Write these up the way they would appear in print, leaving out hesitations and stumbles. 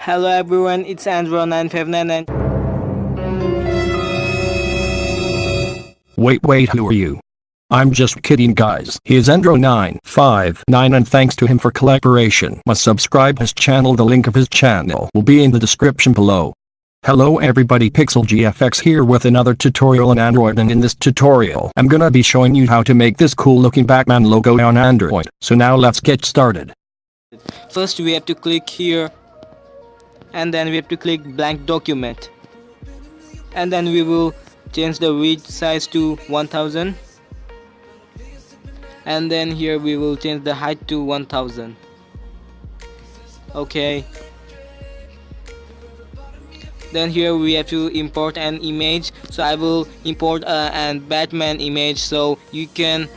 Hello everyone, it's Andro 9599. Wait, who are you? I'm just kidding guys. He is Andro 959 and thanks to him for collaboration. Must subscribe his channel. The link of his channel will be in the description below. Hello everybody, PixelGFX here with another tutorial on Android, and in this tutorial I'm gonna be showing you how to make this cool looking Batman logo on Android. So now let's get started. First we have to click here and then we have to click blank document, and then we will change the width size to 1000, and then here we will change the height to 1000. Okay, then here we have to import an image, so I will import an Batman image, so you can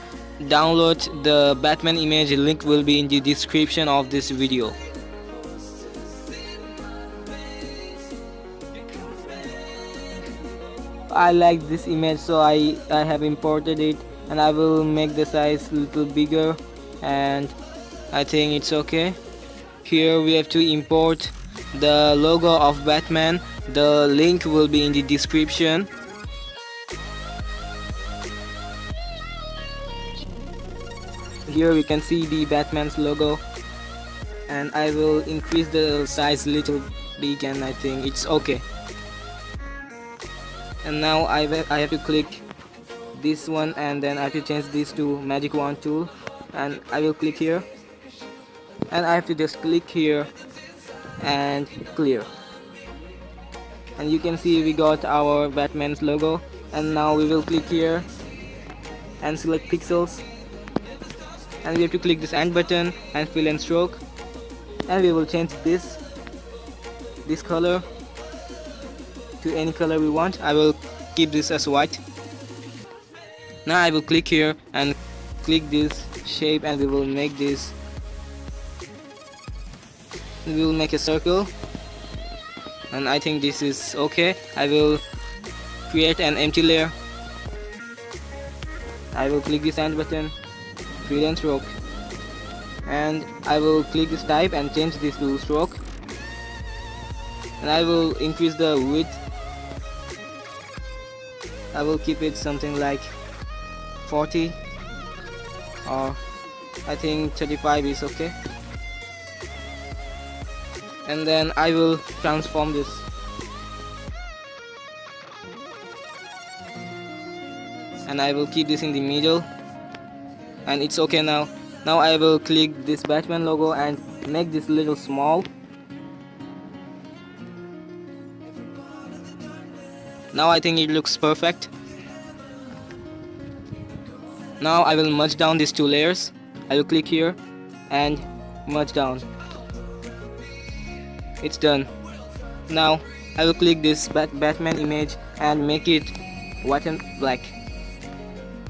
download the Batman image. Link will be in the description of this video. I like this image, so I have imported it, and I will make the size a little bigger, and I think it's okay. Here we have to import the logo of Batman. The link will be in the description. Here we can see the Batman's logo, and I will increase the size a little big, and I think it's okay. And now I have to click this one, and then I have to change this to magic wand tool, and I will click here, and I have to just click here and clear, and you can see we got our Batman's logo. And now we will click here and select pixels, and we have to click this end button and fill and stroke, and we will change this color to any color we want. I will keep this as white. Now I will click here and click this shape, and we will make this, we will make a circle, and I think this is okay. I will create an empty layer. I will click this end button, fill and stroke, and I will click this type and change this to stroke, and I will increase the width. I will keep it something like 40, or I think 35 is okay. And then I will transform this, and I will keep this in the middle, and it's okay now. Now I will click this Batman logo and make this little small. Now I think it looks perfect. Now I will merge down these two layers. I will click here and merge down. It's done. Now I will click this Batman image and make it white and black.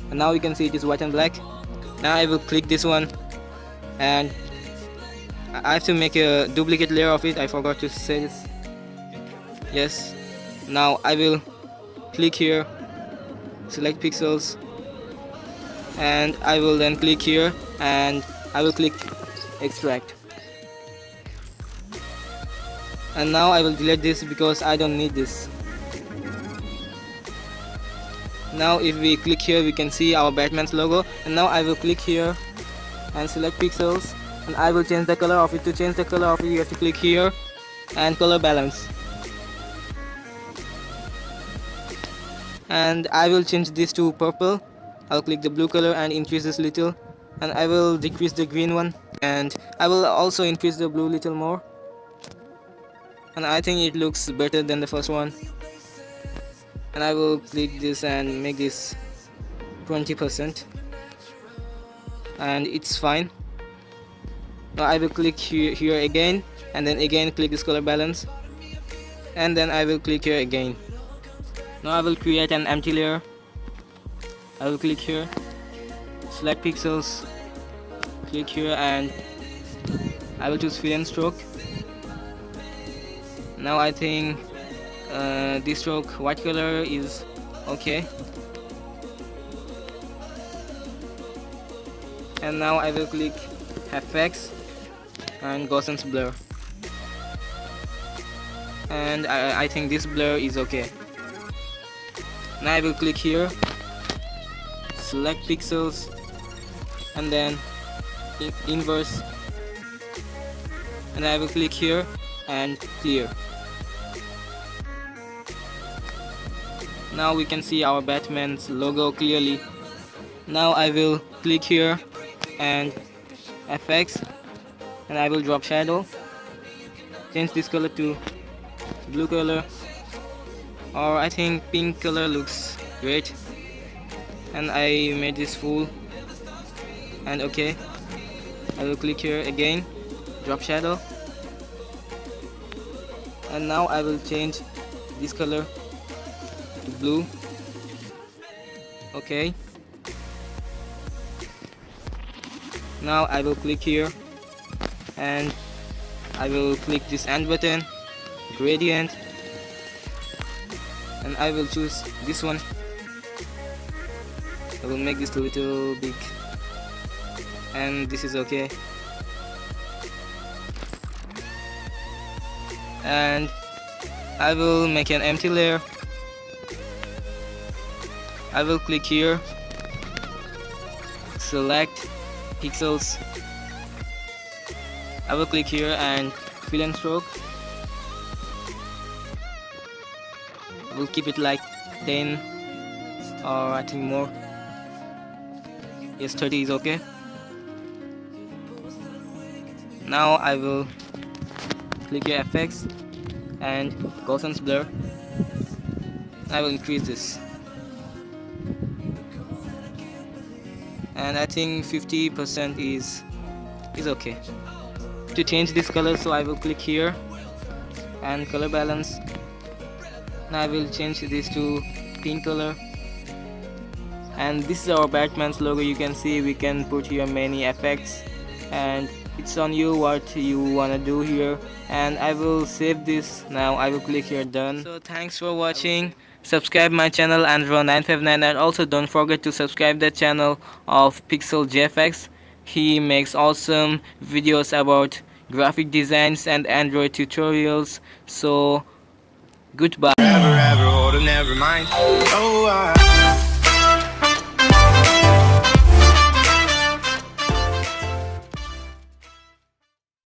And now you can see it is white and black. Now I will click this one, and I have to make a duplicate layer of it. I forgot to say this. Yes. Now I will click here, select pixels, and I will then click here and I will click extract. And now I will delete this because I don't need this. Now if we click here, we can see our Batman's logo. And now I will click here and select pixels, and I will change the color of it. To change the color of it, you have to click here and color balance. And I will change this to purple. I'll click the blue color and increase this little, and I will decrease the green one, and I will also increase the blue little more, and I think it looks better than the first one. And I will click this and make this 20%, and it's fine. Now I will click here again, and then again click this color balance, and then I will click here again. Now I will create an empty layer. I will click here, select pixels, click here, and I will choose fill and stroke. Now I think this stroke white color is okay. And now I will click effects and Gaussian blur. and I think this blur is okay. Now I will click here, select pixels, and then inverse, and I will click here and clear. Now we can see our Batman's logo clearly. Now I will click here and effects, and I will drop shadow, change this color to blue color, or I think pink color looks great, and I made this full, and okay. I will click here again, drop shadow, and now I will change this color to blue. Okay. Now I will click here and I will click this end button, gradient, and I will choose this one. I will make this a little big, and this is okay. And I will make an empty layer. I will click here, select pixels. I will click here and fill and stroke. I will keep it like 10 or I think more. Yes, 30 is okay. Now I will click here effects and Gaussian blur. I will increase this, and I think 50% is okay. To change this color, so I will click here and color balance. Now I will change this to pink color, and this is our Batman's logo. You can see we can put here many effects, and it's on you what you wanna do here. And I will save this. Now I will click here done. So thanks for watching. Subscribe my channel Andro959, and also don't forget to subscribe the channel of PixelJFX. He makes awesome videos about graphic designs and Android tutorials. So goodbye. Never ever hold never mind. Oh,